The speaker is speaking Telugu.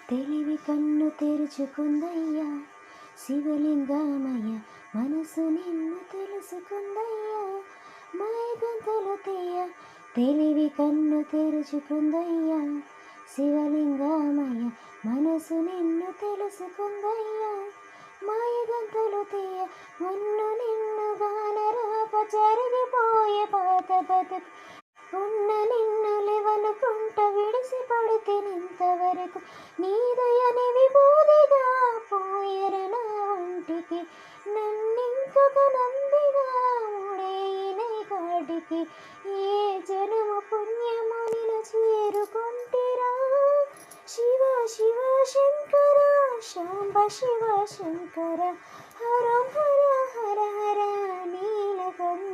తెలివి కన్ను తెరుచుకుందయ్యా శివలింగమయ్య, మనసు నిన్ను తెలుసుకుందయ్యా మాయగంతలు తీయ. తెలివి కన్ను తెరుచుకుందయ్యా శివలింగమయ్య, మనసు నిన్ను తెలుసుకుందయ్యా మాయగంతలు తీయ. మన్ను నిన్ను గానరాక జరిగిపోయే పాత బతుకు, ఉన్న నిన్ను లెవనుకుంట విడిసి పడితే ఇంతవరకు నీదయని విభూదిగా పోయెర నా ఒంటికి. నన్నింకొక నందిగా ఉడేయినే కాటికి, ఏ జనము పుణ్యము నిన్ను చేరుకుంటిరా. శివ శివ శంకర శాంబ శివ శంకర, హర హర హర హర నీలకంఠ